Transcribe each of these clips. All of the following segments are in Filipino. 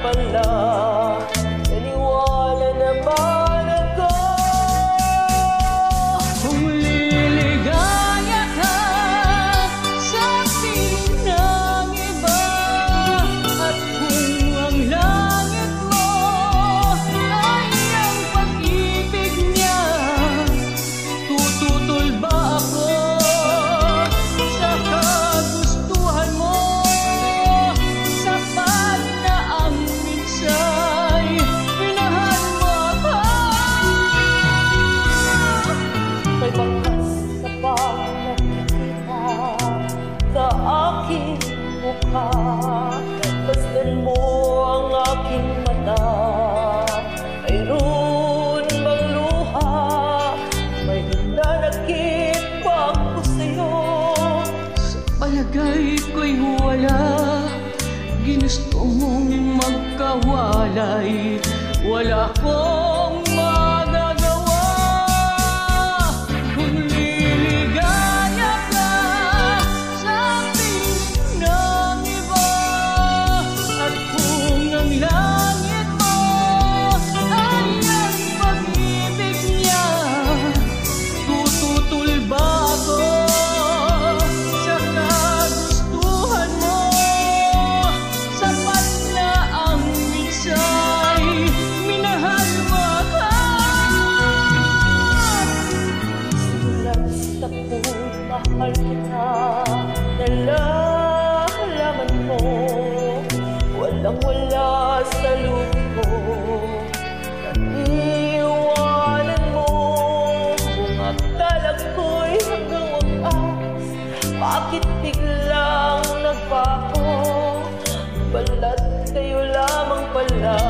pala. Naniwala naman ako. Kung liligaya ka sa piling ng iba, at kung ang langit mo ay ang pag-ibig niya, tututol ba ako sa kagustuhan mo? Sapat na ang minsay minahal mo ako. May bakas sa pagkakita sa aking mukha. Masdan mo ang aking mata. Mayroon bang luha? May nanakit ba ako sa'yo? Sa palagay ko'y wala. Ginusto mong magkawalay. Wala akong magagawa. Kung liligaya ka sa piling ng iba, at kung ang langit mo ay ang pag-ibig niya, tututol ba ako sa kagustuhan mo? Sapat na ang minsay minahal mo ako. Simulat sa mahal kita, nalalaman mo, walang-wala sa luho. Naniwanan mo, kung akala ko'y hanggang wakas, bakit biglang nagbago? Balat kayo lamang pala.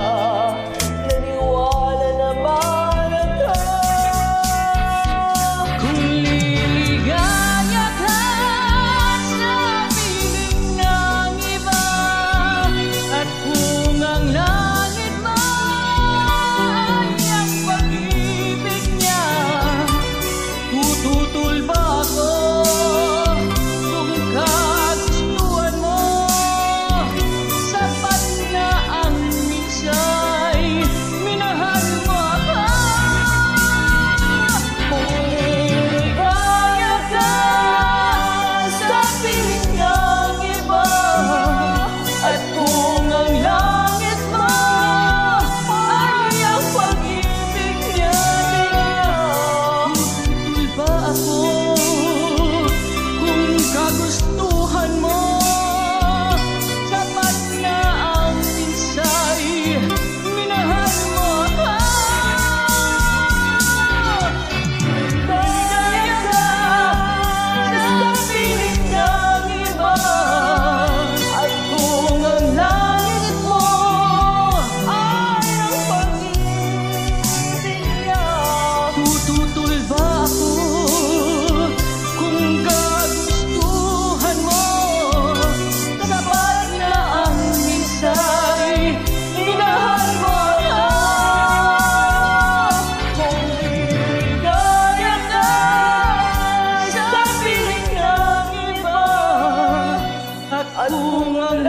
Naniwala naman ako. Kung liligaya ka sa piling ng iba, at kung ang langit mo ay ang pag-ibig niya, tututol ba ako kung kagustuhan mo? Sapat na ang minsay minahal mo ako. Kung liligaya ka sa piling ng iba, at kung ang langit mo ay ang pag-ibig niya, Tutol ba ako kung kagustuhan mo? Sapat na ang minsay minahal mo ako. ligaya ka sa piling ng iba, at kung ang langit mo ay ang pag-ibig niya, Tututol ba ako kung kagustuhan mo? Sapat na ang minsay minahal mo ako. kung liligaya ka sa piling ng iba, At kung ang